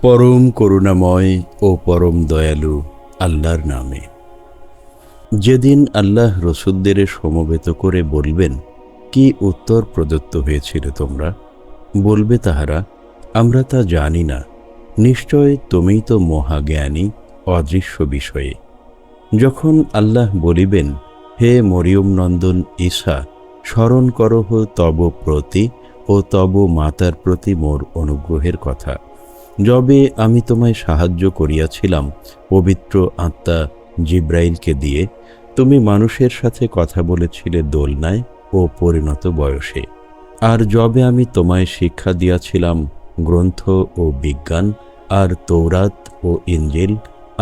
পরম করুণাময় ও পরম দয়ালু আল্লাহর নামে। যেদিন আল্লাহ রসুলদের সমবেত করে বলবেন, কি উত্তর প্রদত্ত হয়েছিল তোমরা? বলবে তাহারা, আমরা তা জানি না, নিশ্চয় তুমিই তো মহাজ্ঞানী অদৃশ্য বিষয়ে। যখন আল্লাহ বলিবেন, হে মরিয়ম নন্দন ঈসা, স্মরণ করহ তব প্রতি ও তব মাতার প্রতি মোর অনুগ্রহের কথা, যবে আমি তোমায় সাহায্য করিয়াছিলাম পবিত্র আত্মা জিব্রাইলকে দিয়ে, তুমি মানুষের সাথে কথা বলেছিলে দোলনায় ও পরিণত বয়সে। আর যবে আমি তোমায় শিক্ষা দিয়াছিলাম গ্রন্থ ও বিজ্ঞান আর তৌরাত ও ইনজিল,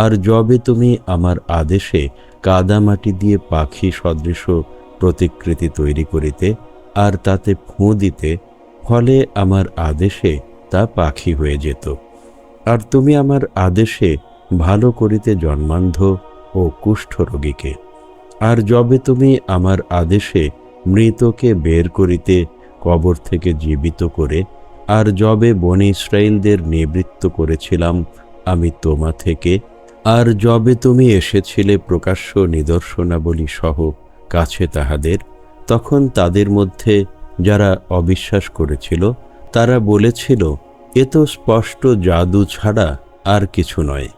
আর যবে তুমি আমার আদেশে কাদামাটি দিয়ে পাখি সদৃশ প্রতিকৃতি তৈরি করিতে আর তাতে ফুঁ দিতে, ফলে আমার আদেশে তা পাখি হয়ে যেত। আর তুমি আমার আদেশে ভালো করিতে জন্মান্ধ ও কুষ্ঠরোগীকে। আর যবে তুমি আমার আদেশে মৃতকে বের করিতে কবর থেকে জীবিত করে, আর যবে বনী ইসরাইলদের নিবৃত্ত করেছিলাম আমি তোমা থেকে, আর যবে তুমি এসেছিলে প্রকাশ্য নিদর্শনাবলী সহ কাছে তাহাদের, তখন তাদের মধ্যে যারা অবিশ্বাস করেছিল তারা বলেছিল, এ তো স্পষ্ট জাদু ছাড়া আর কিছু নয়।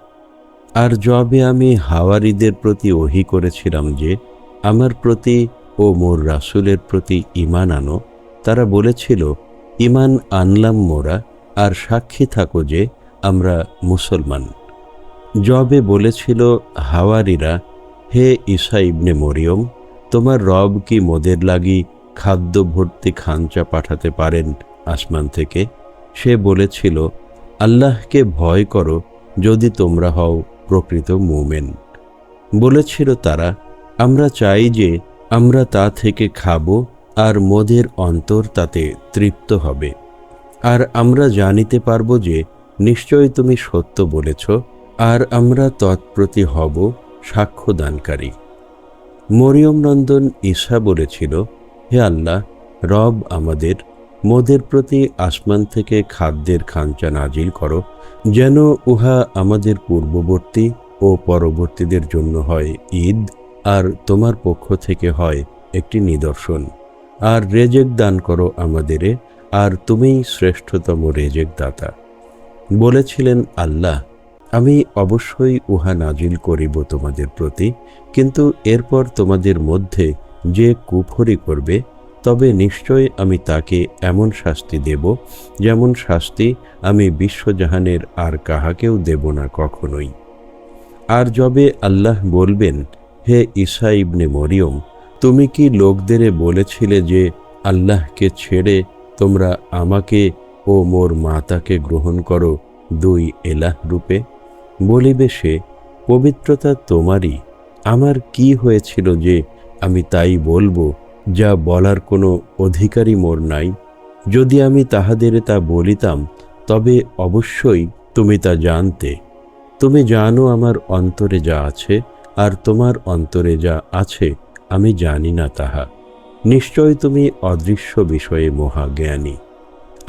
আর যবে আমি হাওয়ারীদের প্রতি ওহী করেছিলাম যে আমার প্রতি ও মোর রাসূলের প্রতি ঈমান আনো, তারা বলেছিল, ঈমান আনলাম মোরা, আর সাক্ষী থাকো যে আমরা মুসলমান। যবে বলেছিল হাওয়ারীরা, হে ঈসা ইবনে মরিয়ম, তোমার রব কি মোদের লাগি খাদ্য ভর্তি খাঞ্চা পাঠাতে পারেন আসমান থেকে? সে বলেছিল, আল্লাহকে ভয় করো যদি তোমরা হও প্রকৃত মুমিন। বলেছিল তারা, আমরা চাই যে আমরা তা থেকে খাব, আর মোদের অন্তর তাতে তৃপ্ত হবে, আর আমরা জানিতে পারব যে নিশ্চয় তুমি সত্য বলেছ, আর আমরা তৎপ্রতি হব সাক্ষ্যদানকারী। মরিয়ম নন্দন ঈসা বলেছিল, হে আল্লাহ, রব আমাদের, মোদের প্রতি আসমান থেকে খাদ্যের খাঞ্চা নাজিল করো, যেন উহা আমাদের পূর্ববর্তী ও পরবর্তীদের জন্য হয় ঈদ, আর তোমার পক্ষ থেকে হয় একটি নিদর্শন। আর রেজেক দান করো আমাদেরে, আর তুমিই শ্রেষ্ঠতম রেজেক দাতা। বলেছিলেন আল্লাহ, আমি অবশ্যই উহা নাজিল করিব তোমাদের প্রতি, কিন্তু এরপর তোমাদের মধ্যে যে কুফরি করবে, তবে নিশ্চয় আমি তাকে এমন শাস্তি দেব যেমন শাস্তি আমি বিশ্বজাহানের আর কাহাকেও দেব না কখনোই। আর যবে আল্লাহ বলবেন, হে ঈসা ইবনে মরিয়ম, তুমি কি লোকদেরে বলেছিলে যে আল্লাহকে ছেড়ে তোমরা আমাকে ও মোর মাতাকে গ্রহণ করো দুই এলাহ রূপে? বলিবে সে, পবিত্রতা তোমারই, আমার কি হয়েছিল যে আমি তাই বলবো যা বলার কোনো অধিকারই মোর নাই? যদি আমি তাহাদের তা বলিতাম, তবে অবশ্যই তুমি তা জানতে। তুমি জানো আমার অন্তরে যা আছে, আর তোমার অন্তরে যা আছে আমি জানি না তাহা। নিশ্চয় তুমি অদৃশ্য বিষয়ে মহাজ্ঞানী।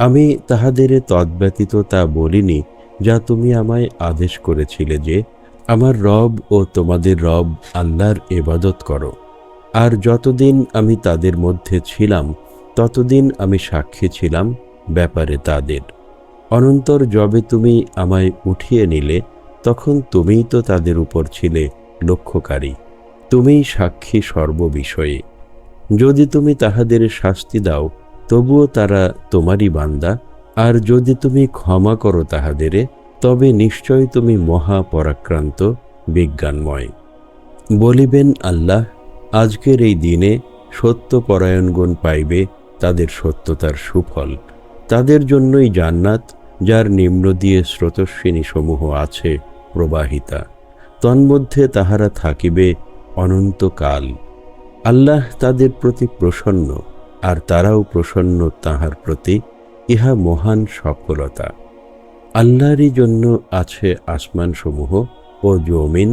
আমি তাহাদের তদ্ব্যতীত তা বলিনি যা তুমি আমায় আদেশ করেছিলে যে আমার রব ও তোমাদের রব আল্লাহর ইবাদত করো। আর যতদিন আমি তাদের মধ্যে ছিলাম ততদিন আমি সাক্ষী ছিলাম ব্যাপারে তাদের। অনন্তর যবে তুমি আমায় উঠিয়ে নিলে, তখন তুমিই তো তাদের উপর ছিলে লক্ষ্যকারী, তুমিই সাক্ষী সর্ববিষয়ে। যদি তুমি তাহাদের শাস্তি দাও, তবুও তারা তোমারই বান্দা, আর যদি তুমি ক্ষমা করো তাহাদেরে, তবে নিশ্চয় তুমি মহাপরাক্রান্ত বিজ্ঞানময়। বলিবেন আল্লাহ, আজকের এই দিনে সত্যপরায়ণগণ পাইবে তাদের সত্যতার সুফল। তাদের জন্যই জান্নাত, যার নিম্ন দিয়ে স্রোতস্বিনী সমূহ আছে প্রবাহিতা, তন্মধ্যে তাহারা থাকিবে অনন্তকাল। আল্লাহ তাদের প্রতি প্রসন্ন, আর তারাও প্রসন্ন তাহার প্রতি। ইহা মহান সফলতা। আল্লাহরই জন্য আছে আসমানসমূহ ও জমিন,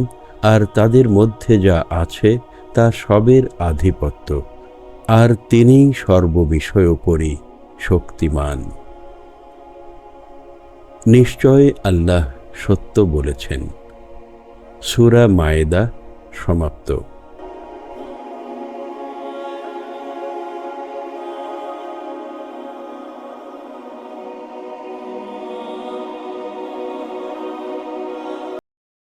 আর তাদের মধ্যে যা আছে তা সবের আধিপত্য, আর তিনিই সর্ববিষয়োপরি শক্তিমান। নিশ্চয় আল্লাহ সত্য বলেছেন। সূরা মায়েদা সমাপ্ত।